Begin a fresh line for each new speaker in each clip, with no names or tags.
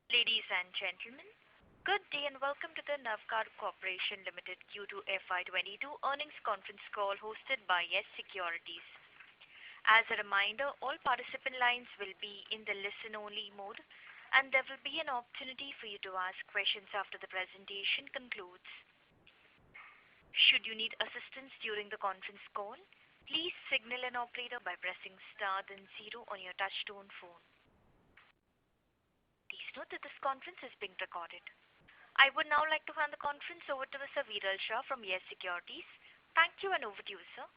Ladies and gentlemen, good day and welcome to the Navkar Corporation Limited Q2 FY22 earnings conference call hosted by Yes Securities. As a reminder, all participant lines will be in the listen-only mode, and there will be an opportunity for you to ask questions after the presentation concludes. Should you need assistance during the conference call, please signal an operator by pressing star then zero on your touchtone phone. Please note that this conference is being recorded. I would now like to hand the conference over to Mr. Viral Shah from Yes Securities. Thank you and over to you, sir.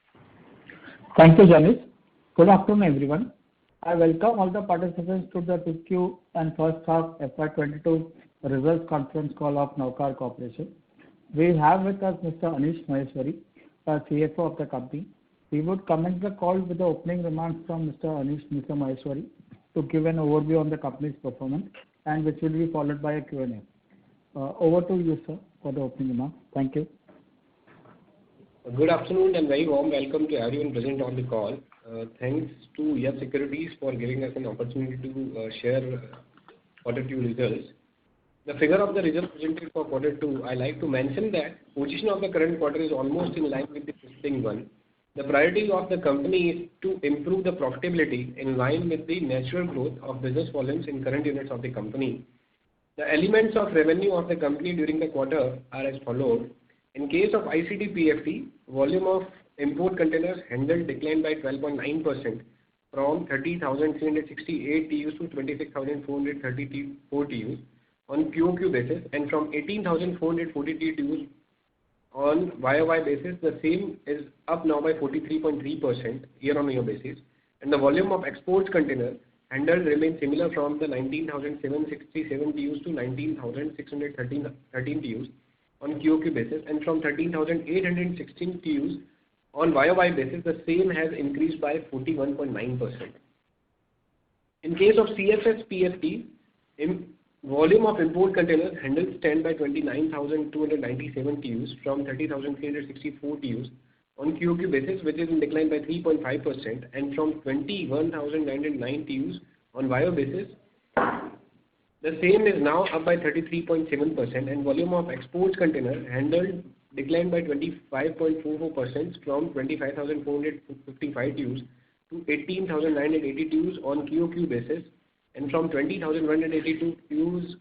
Thank you, Janice. Good afternoon, everyone. I welcome all the participants to the 2Q and first half FY22 results conference call of Navkar Corporation. We have with us Mr. Anish Maheshwari, CFO of the company. We would commence the call with the opening remarks from Mr. Maheshwari to give an overview on the company's performance, and which will be followed by a Q&A. Over to you, sir, for the opening remarks. Thank you.
Good afternoon and very warm welcome to everyone present on the call. Thanks to Yes Securities for giving us an opportunity to share quarter two results. The figure of the results presented for quarter two, I like to mention that position of the current quarter is almost in line with the preceding one. The priority of the company is to improve the profitability in line with the natural growth of business volumes in current units of the company. The elements of revenue of the company during the quarter are as follows. In case of ICD PFT, volume of import containers handled declined by 12.9% from 30,368 TEUs to 26,434 TEUs on QOQ basis, and from 18,440 TEUs on YOY basis. The same is up now by 43.3% year-on-year basis, and the volume of exports container handled remains similar from the 19,767 TEUs to 19,613 TEUs on QOQ basis, and from 13,816 TEUs on YOY basis. The same has increased by 41.9%. In case of CFS PFT, volume of import containers handled stand by 29,297 TEUs from 30,364 TEUs on QOQ basis, which is in decline by 3.5%, and from 21,909 TEUs on YOY basis. The same is now up by 33.7%, and volume of exports container handled declined by 25.44% from 25,455 TEUs to 18,980 TEUs on QOQ basis, and from 20,182 TEUs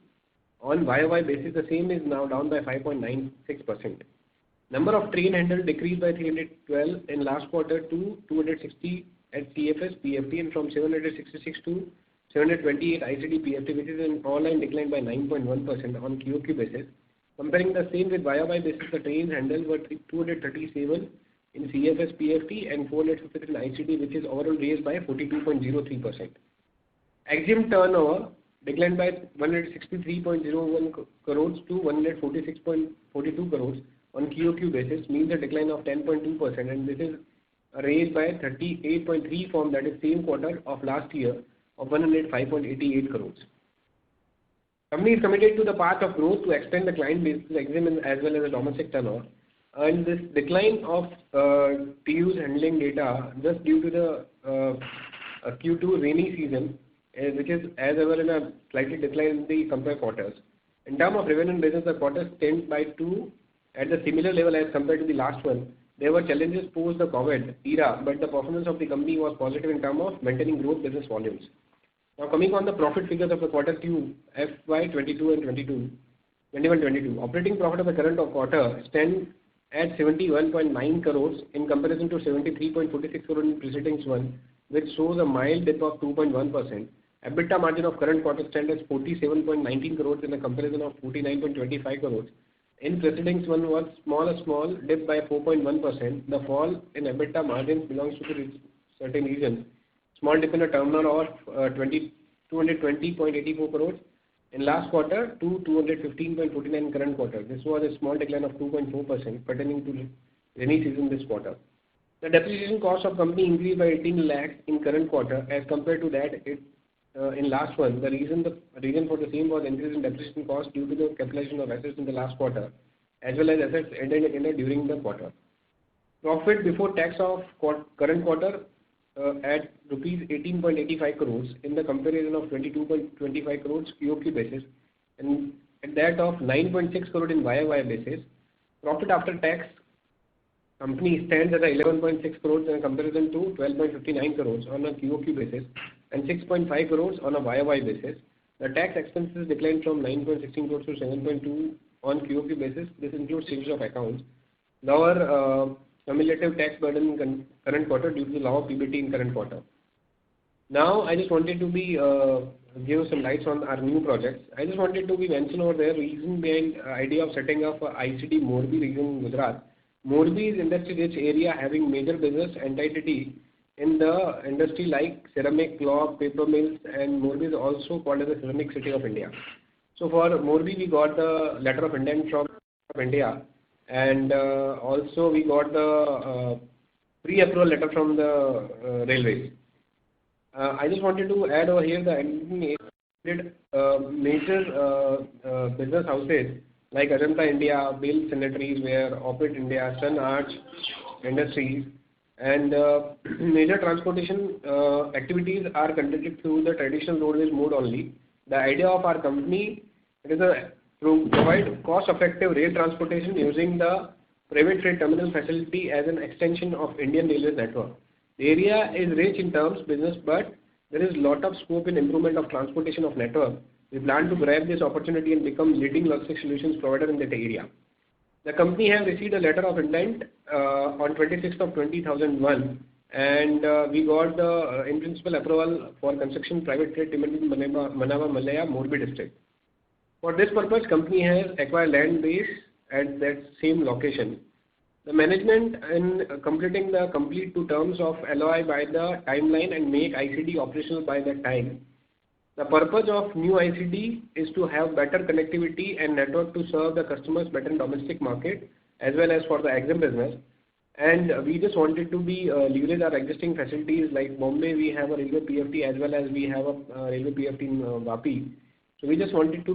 on YOY basis. The same is now down by 5.96%. Number of train handled decreased by 312 in last quarter to 260 at CFS PFT, and from 766 to 728 ICD PFT, which is an all-line decline by 9.1% on QOQ basis. Comparing the same with YOY basis, the trains handled were 237 in CFS PFT and 453 in ICD, which is overall raised by 42.03%. EXIM turnover declined by 163.01 crores to 146.42 crores on QOQ basis, means a decline of 10.2%, and this is raised by 38.3 from that is same quarter of last year of 105.88 crores. Company is committed to the path of growth to extend the client base to EXIM as well as the domestic turnover. And this decline of TEUs handling data just due to the Q2 rainy season, which is as ever in a slightly decline in the compared quarters. In terms of revenue and business, the quarter stands by 2 at the similar level as compared to the last one. There were challenges post the COVID era, but the performance of the company was positive in terms of maintaining growth business volumes. Now coming on the profit figures of the quarter Q FY22 and 21-22. Operating profit of the current quarter stands at 71.9 crores in comparison to 73.46 crores in preceding one, which shows a mild dip of 2.1%. EBITDA margin of current quarter stands as 47.19 crores in a comparison of 49.25 crores. In preceding one was small dip by 4.1%. The fall in EBITDA margins belongs to the certain reasons. Small dip in a turnover of 220.84 crores in last quarter to 215.49 in current quarter. This was a small decline of 2.4% pertaining to rainy season this quarter. The depreciation cost of company increased by 18 lakhs in current quarter as compared to that in last one. The reason for the same was increase in depreciation cost due to the capitalization of assets in the last quarter, as well as assets added during the quarter. Profit before tax of current quarter at rupees 18.85 crores in the comparison of 22.25 crores QOQ basis, and at that of 9.6 crore in YOY basis. Profit after tax company stands at 11.6 crores in comparison to 12.59 crores on a QOQ basis and 6.5 crores on a YOY basis. The tax expenses declined from 9.16 crores to 7.2 on QOQ basis. This includes change of accounts. Lower cumulative tax burden in current quarter due to the lower PBT in current quarter. Now, I just wanted to give some lights on our new projects. I just wanted to mention over there reason behind idea of setting up ICD Morbi region in Gujarat. Morbi is industry-rich area having major business entity in the industry like ceramic, cloth, paper mills, and Morbi is also called as the ceramic city of India. So for Morbi, we got the letter of intent from India, and also we got the pre-approval letter from the railways. I just wanted to add over here the major business houses like Ajanta India, Bill Sanitaries, where Operate India, Sun Arch Industries, and major transportation activities are conducted through the traditional roadways mode only. The idea of our company is to provide cost-effective rail transportation using the private freight terminal facility as an extension of Indian Railways network. The area is rich in terms business, but there is a lot of scope in improvement of transportation of network. We plan to grab this opportunity and become leading logistics solutions provider in that area. The company has received a letter of intent on 26th of 2001, and we got the in principle approval for construction private freight terminal in Manava Malaya, Morbi district. For this purpose, company has acquired land base at that same location. The management in completing the complete to terms of LOI by the timeline and make ICD operational by that time. The purpose of new ICD is to have better connectivity and network to serve the customers better in domestic market as well as for the EXIM business. And we just wanted to leverage our existing facilities like Bombay. We have a railway PFT as well as we have a railway PFT in Vapi. So we just wanted to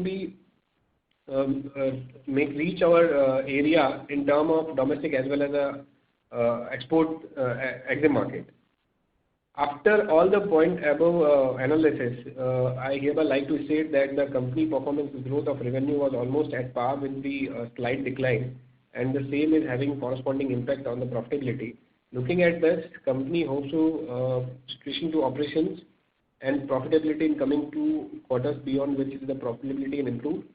reach our area in terms of domestic as well as export EXIM market. After all the point above analysis, I hereby like to state that the company performance growth of revenue was almost at par with the slight decline, and the same is having corresponding impact on the profitability. Looking at this, company hopes to switching to operations and profitability in coming 2 quarters beyond which is the profitability and improved,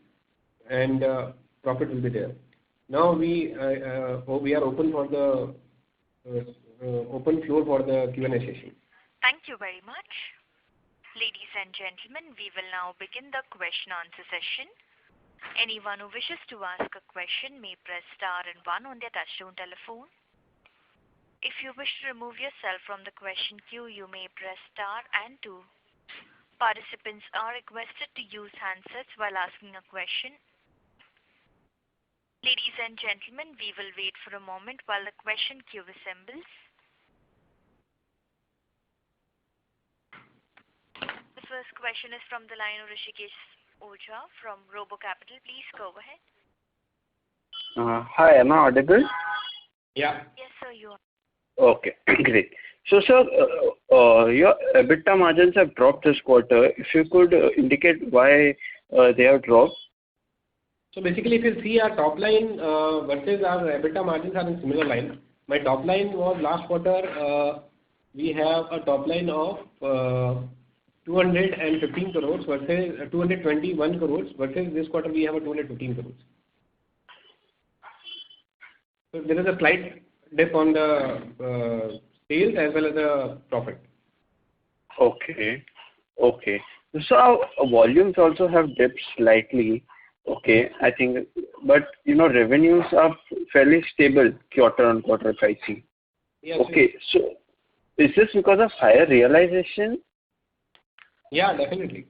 and profit will be there. Now we are open for the open floor for the Q&A session.
Thank you very much. Ladies and gentlemen, we will now begin the question-answer session. Anyone who wishes to ask a question may press star and 1 on their touchtone telephone. If you wish to remove yourself from the question queue, you may press star and 2. Participants are requested to use handsets while asking a question. Ladies and gentlemen, we will wait for a moment while the question queue assembles. The first question is from the line of Rishikesh Oja from Robo Capital. Please go ahead.
Hi, am I audible?
Yeah.
Yes, sir, you are.
Okay, great. So, sir, your EBITDA margins have dropped this quarter. If you could indicate why they have dropped.
So basically, if you see our top line versus our EBITDA margins are in similar line. My top line was last quarter, we have a top line of 215 crores versus 221 crores versus this quarter we have a 215 crores. So there is a slight dip on the sales as well as the profit.
Okay. So our volumes also have dipped slightly. Okay, I think, but revenues are fairly stable quarter on quarter, if I see.
Yes.
Okay, so is this because of higher realization?
Yeah, definitely.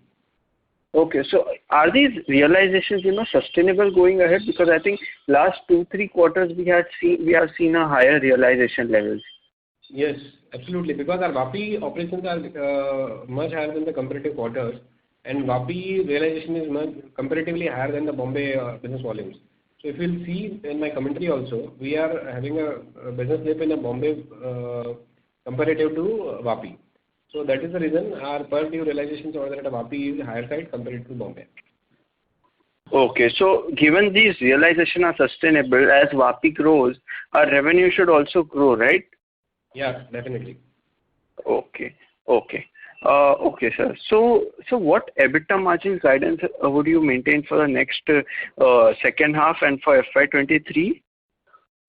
Okay, so are these realizations sustainable going ahead? Because I think last 2-3 quarters we have seen a higher realization levels.
Yes, absolutely. Because our Vapi operations are much higher than the comparative quarters, and Vapi realization is much comparatively higher than the Bombay business volumes. So if you'll see in my commentary also, we are having a business dip in the Bombay comparative to Vapi. So that is the reason our per due realizations over there at Vapi is higher side compared to Bombay.
Okay. So given these realization are sustainable, as Vapi grows, our revenue should also grow, right?
Yeah, definitely.
Okay. Okay. Okay, sir. So what EBITDA margin guidance would you maintain for the next second half and for FY23?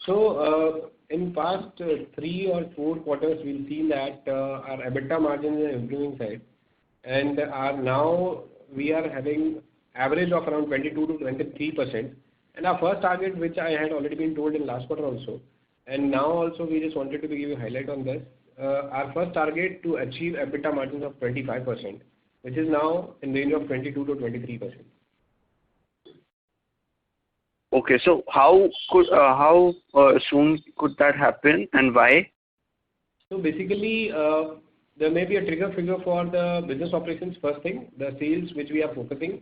So in past 3 or 4 quarters, we've seen that our EBITDA margin is improving side, and now we are having average of around 22 to 23%. And our first target, which I had already been told in last quarter also, and now also we just wanted to give you a highlight on this. Our first target to achieve EBITDA margins of 25%, which is now in range of 22 to 23%.
Okay, so how soon could that happen and why?
So basically, there may be a trigger figure for the business operations. First thing, the sales which we are focusing.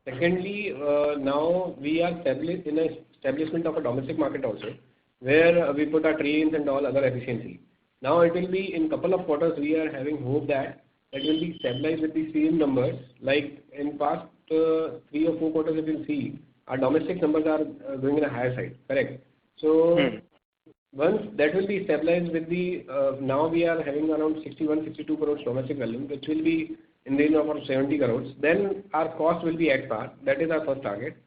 Secondly, now we are established in a establishment of a domestic market also, where we put our trains and all other efficiency. Now it will be in couple of quarters. We are having hope that it will be stabilized with the same numbers. Like in past 3 or 4 quarters, you will see our domestic numbers are going in a higher side. Correct. So once that will be stabilized with the now we are having around 61-62 crores domestic volume, which will be in the range of around 70 crores. Then our cost will be at par. That is our first target.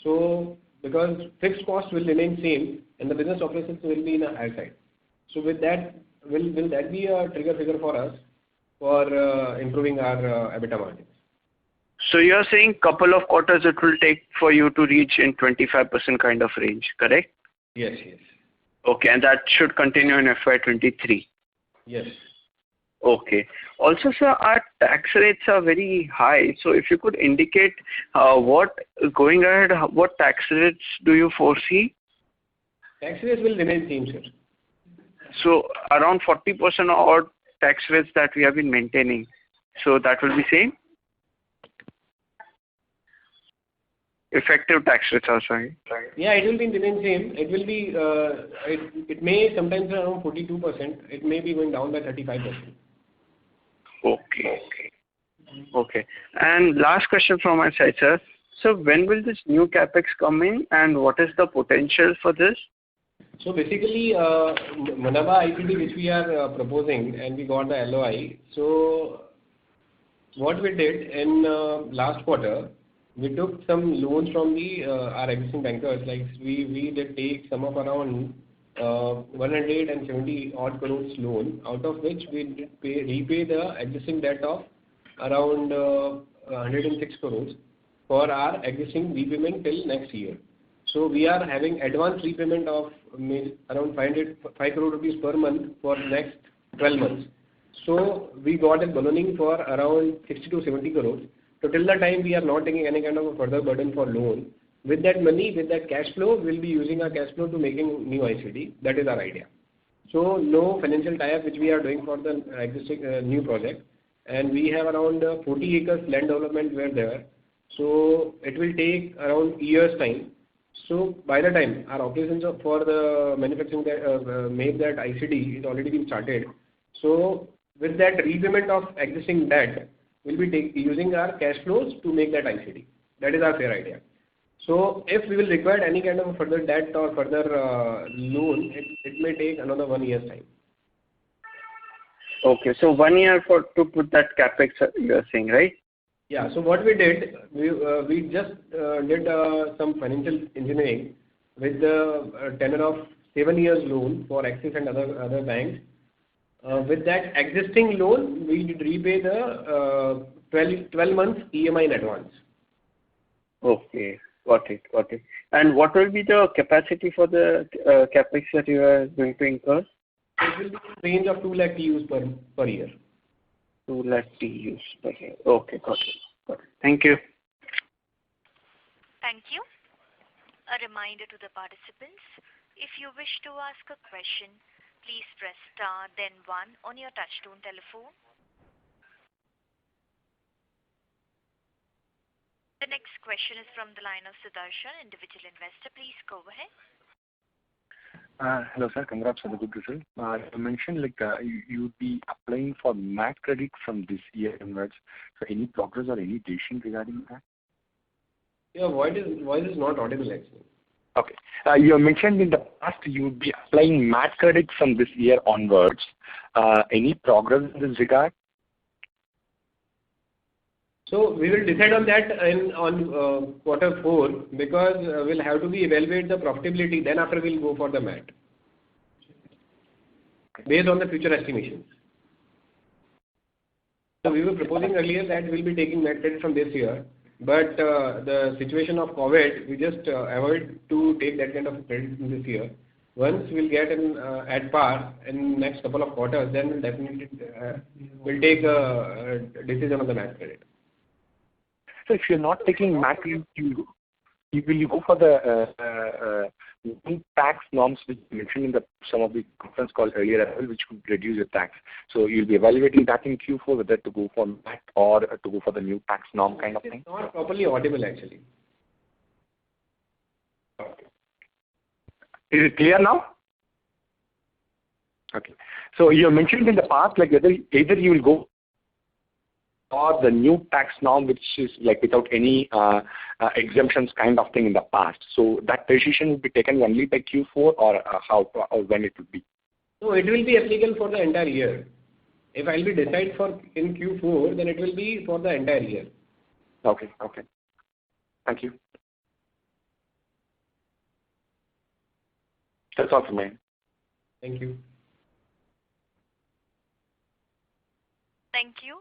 So because fixed cost will remain same and the business operations will be in a higher side. So with that, will that be a trigger figure for us for improving our EBITDA margins?
So you're saying couple of quarters it will take for you to reach in 25% kind of range, correct?
Yes, yes.
Okay, and that should continue in FY23.
Yes.
Okay. Also, sir, our tax rates are very high. So if you could indicate what going ahead, what tax rates do you foresee?
Tax rates will remain same, sir.
So around 40% or tax rates that we have been maintaining. So that will be same? Effective tax rates are sorry.
Yeah, it will be remain same. It will be it may sometimes around 42%. It may be going down by 35%.
Okay. Okay. And last question from my side, sir. So when will this new capex come in, and what is the potential for this?
So basically, Manaba ICD which we are proposing, and we got the LOI. So what we did in last quarter, we took some loans from the our existing bankers. Like we did take some of around 170 odd crores loan, out of which we did repay the existing debt of around 106 crores for our existing repayment till next year. So we are having advance repayment of around 5 crore rupees per month for next 12 months. So we got a ballooning for around 60 to 70 crores. So till the time we are not taking any kind of a further burden for loan, with that money, with that cash flow, we'll be using our cash flow to making new ICD. That is our idea. So no financial tie-up which we are doing for the existing new project. And we have around 40 acres land development where there. So it will take around year's time. So by the time our operations for the manufacturing that make that ICD is already been started. So with that repayment of existing debt, we'll be using our cash flows to make that ICD. That is our fair idea. So if we will require any kind of further debt or further loan, it may take another 1 year's time.
Okay, so 1 year to put that capex you are saying, right?
Yeah. So what we did, we just did some financial engineering with the tenor of 7 years loan for Axis and other banks. With that existing loan, we did repay the 12 months EMI in advance.
Okay, got it. And what will be the capacity for the capex that you are going to incur?
It will be in the range of 2 lakh TEUs per year.
2 lakh TEUs per year. Okay, got it. Thank you.
Thank you. A reminder to the participants, if you wish to ask a question, please press star then 1 on your touchtone telephone. The next question is from the line of Sudarshan, individual investor. Please go ahead.
Hello, sir. Congrats on the good result. You mentioned you would be applying for MAT credit from this year onwards. So any progress or any decision regarding that?
Yeah, voice is not audible actually.
Okay. You mentioned in the past you would be applying MAT credit from this year onwards. Any progress in this regard?
So we will decide on that on quarter 4 because we'll have to evaluate the profitability. Then after we'll go for the MAT based on the future estimations. So we were proposing earlier that we'll be taking MAT credit from this year, but the situation of COVID, we just avoid to take that kind of credit in this year. Once we'll get at par in next couple of quarters, then we'll definitely we'll take a decision on the MAT credit.
So if you're not taking MAT credit, will you go for the new tax norms which you mentioned in some of the conference call earlier as well, which could reduce your tax? So you'll be evaluating that in Q4, whether to go for MAT or to go for the new tax norm kind of thing?
It's not properly audible actually.
Okay. Is it clear now? Okay. So you mentioned in the past, whether either you will go or the new tax norm, which is without any exemptions kind of thing in the past. So that decision will be taken only by Q4 or how or when it will be?
No, it will be applicable for the entire year. If I'll be decide for in Q4, then it will be for the entire year.
Okay. Thank you. That's all from me.
Thank you.
Thank you.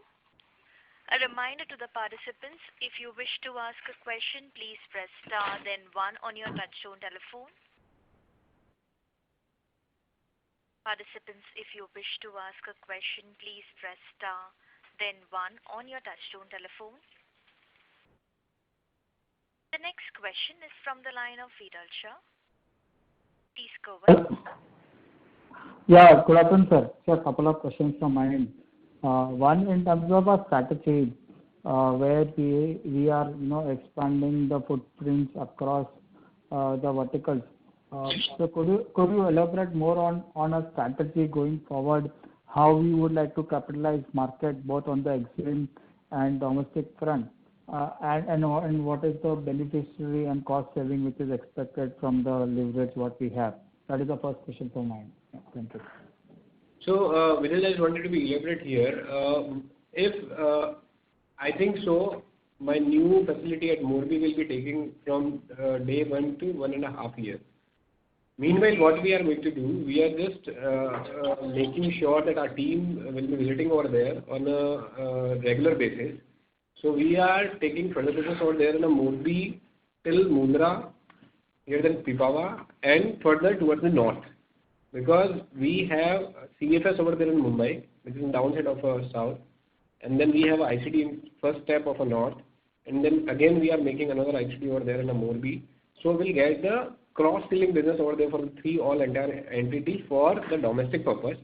A reminder to the participants, if you wish to ask a question, please press star then 1 on your touchtone telephone. Participants, if you wish to ask a question, please press star then 1 on your touchtone telephone. The next question is from the line of Viral Shah. Please go ahead.
Yeah, good afternoon, sir. So a couple of questions from my end. One, in terms of our strategy, where we are expanding the footprints across the verticals. So could you elaborate more on a strategy going forward, how we would like to capitalize market both on the export and domestic front, and what is the beneficiary and cost saving which is expected from the leverage what we have? That is the first question from my end. Thank you.
So, Viral, I just wanted to be elaborate here. I think so, my new facility at Morbi will be taking from day 1 to 1.5 years. Meanwhile, what we are going to do, we are just making sure that our team will be visiting over there on a regular basis. So we are taking further business over there in a Morbi till Mundra, here then Pipavav, and further towards the north. Because we have CFS over there in Mumbai, which is in downside of south, and then we have ICD in first step of a north, and then again we are making another ICD over there in a Morbi. So we'll get the cross-selling business over there for the 3 all entire entity for the domestic purpose.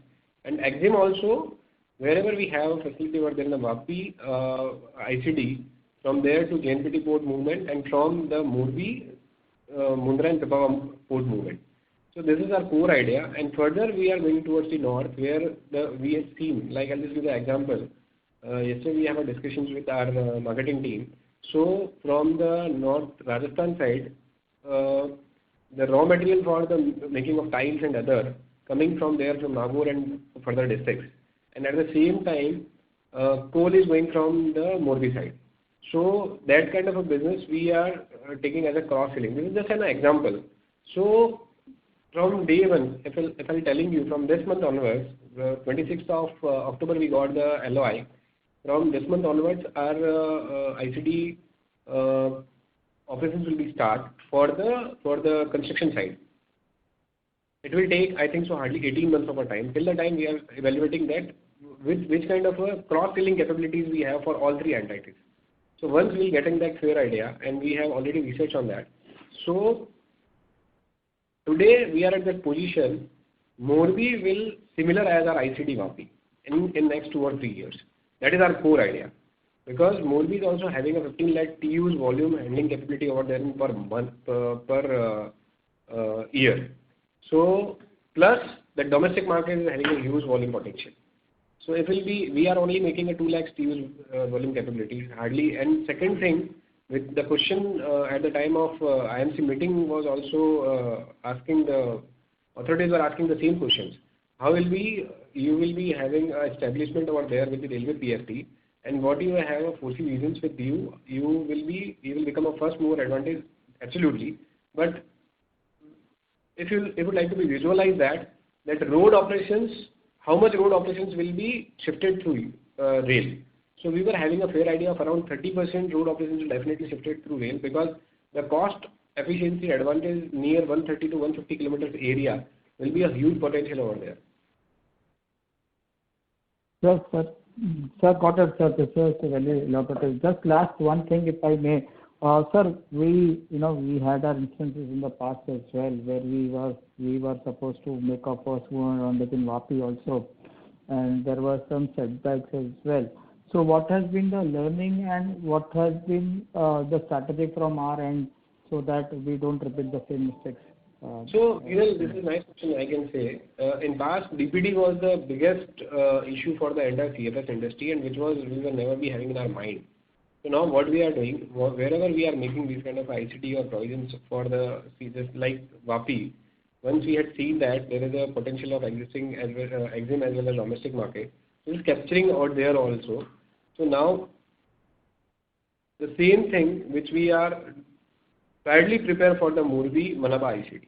And EXIM also, wherever we have a facility over there in the Vapi ICD, from there to JNPT port movement, and from the Morbi, Mundra and Pipavav port movement. So this is our core idea, and further we are going towards the north, where we have seen, like I'll just give the example. Yesterday we have a discussions with our marketing team. So from the north Rajasthan side, the raw material for the making of tiles and other coming from there from Nagaur and further districts, and at the same time, coal is going from the Morbi side. So that kind of a business we are taking as a cross selling. This is just an example. So from day 1, if I'm telling you from this month onwards, 26th of October we got the LOI. From this month onwards, our ICD operations will be start for the construction side. It will take, I think so, hardly 18 months of our time. Till the time we are evaluating that which kind of a cross-selling capabilities we have for all 3 entities. So once we'll getting that fair idea, and we have already researched on that. So today we are at that position, Morbi will similar as our ICD Vapi in next 2 or 3 years. That is our core idea. Because Morbi is also having a 15 lakh TEUs volume handling capability over there per month, per year. So plus the domestic market is having a huge volume potential. So it will be, we are only making a 2 lakh TEUs volume capability, hardly. And second thing, with the question at the time of IMC meeting was also asking, the authorities were asking the same questions. How will you will be having an establishment over there with the railway PFT, and what you have a foresee reasons with you will become a first mover advantage, absolutely. But if you would like to visualize that road operations, how much road operations will be shifted through rail. So we were having a fair idea of around 30% road operations will definitely shifted through rail, because the cost efficiency advantage near 130 to 150 kilometers area will be a huge potential over there.
Yes, sir. Sir, got it, sir. This is very elaborative. Just last one thing, if I may. Sir, we had our instances in the past as well, where we were supposed to make our first move on within Vapi also, and there were some setbacks as well. So what has been the learning and what has been the strategy from our end so that we don't repeat the same mistakes?
So, this is a nice question, I can say. In past, DPD was the biggest issue for the entire CFS industry, and we will never be having in our mind. So now what we are doing, wherever we are making these kind of ICT or provisions for the CFS like Vapi, once we had seen that there is a potential of existing EXIM as well as domestic market, so it's capturing out there also. So now the same thing which we are badly prepared for the Morbi-Manaba ICT.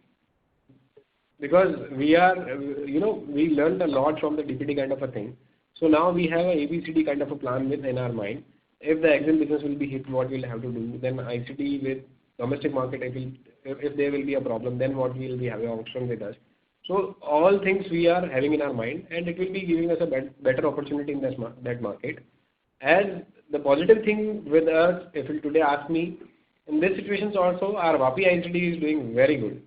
Because we are, we learned a lot from the DPD kind of a thing. So now we have a ABCD kind of a plan in our mind. If the EXIM business will be hit, what we'll have to do. Then ICT with domestic market, if there will be a problem, then what we'll be having option with us. So all things we are having in our mind, and it will be giving us a better opportunity in that market. As the positive thing with us, if you today ask me, in this situations also, our Vapi ICT is doing very good.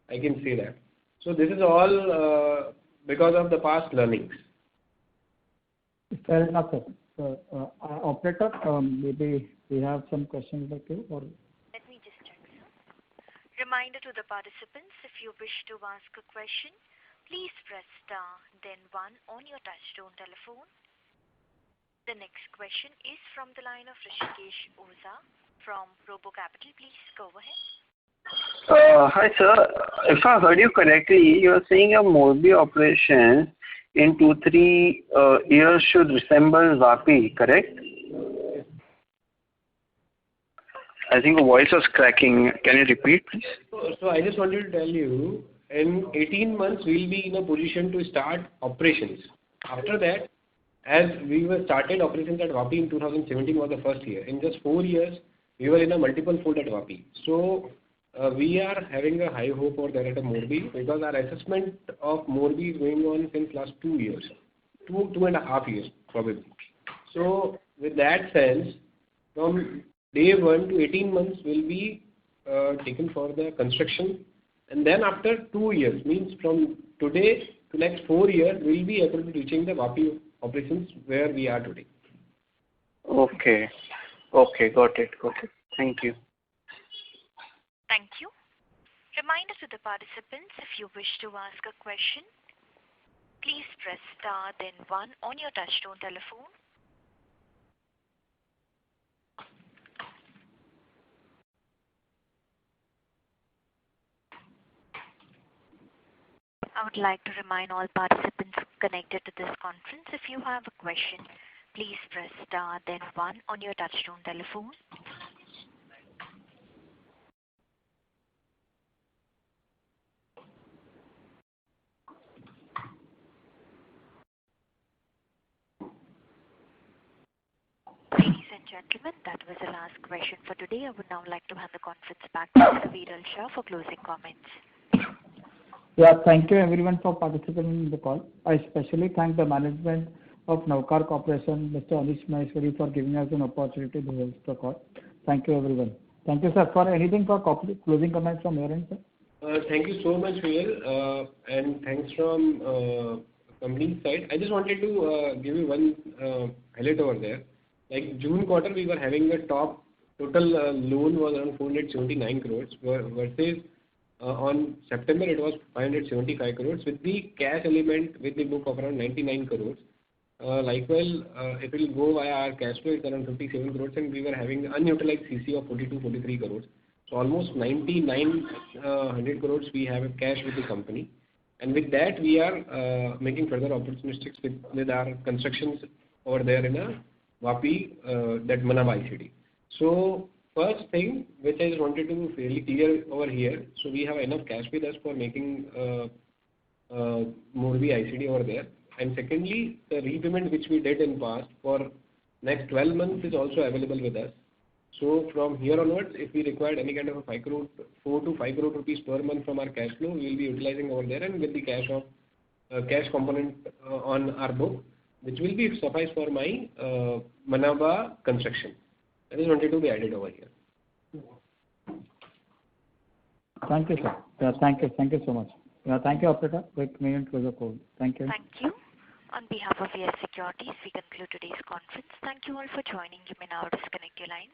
I can say that. So this is all because of the past learnings.
Fair enough, sir. So, operator, maybe we have some questions like you, or
Let me just check, sir. Reminder to the participants, if you wish to ask a question, please press star then 1 on your touchtone telephone. The next question is from the line of Rishikesh Oza from Robo Capital. Please go ahead.
Hi, sir. If I heard you correctly, you are saying a Morbi operation in 2-3 years should resemble Vapi, correct? I think the voice was cracking. Can you repeat, please?
So I just wanted to tell you, in 18 months, we'll be in a position to start operations. After that, as we were started operations at Vapi in 2017 was the first year. In just 4 years, we were in a multiple fold at Vapi. So we are having a high hope for that at Morbi, because our assessment of Morbi is going on since last 2 years, 2.5 years probably. So with that sense, from day 1 to 18 months will be taken for the construction, and then after 2 years, means from today to next 4 years, we will be able to reaching the Vapi operations where we are today.
Okay, got it. Thank you.
Thank you. Reminder to the participants, if you wish to ask a question, please press star then 1 on your touchtone telephone. I would like to remind all participants connected to this conference, if you have a question, please press star then 1 on your touchtone telephone. Ladies and gentlemen, that was the last question for today. I would now like to hand the conference back to Mr. Viral Shah for closing comments.
Yeah, thank you everyone for participating in the call. I especially thank the management of Navkar Corporation, Mr. Anish Maheshwari, for giving us an opportunity to host the call. Thank you everyone. Thank you, sir. For anything for closing comments from your end, sir?
Thank you so much, Viral, and thanks from company side. I just wanted to give you one highlight over there. Like June quarter, we were having a top total loan was around 479 crores versus On September, it was 575 crores with the cash element with the book of around 99 crores. Likewise, if we will go via our cash flow, it's around 57 crores, and we were having unutilized CC of 43 crores. So almost 100 crores we have cash with the company. And with that, we are making further opportunities with our constructions over there in a Vapi, that Manaba ICD. So first thing which I just wanted to be fairly clear over here, so we have enough cash with us for making Morbi ICD over there. And secondly, the repayment which we did in past for next 12 months is also available with us. So from here onwards, if we require any kind of a 4 to 5 crore rupees per month from our cash flow, we will be utilizing over there, and with the cash component on our book, which will be suffice for my Manaba construction. That is wanted to be added over here.
Thank you, sir. Yeah, thank you so much. Yeah, thank you, operator. Quick minute close the call. Thank you.
Thank you. On behalf of Yes Securities, we conclude today's conference. Thank you all for joining. You may now disconnect your lines.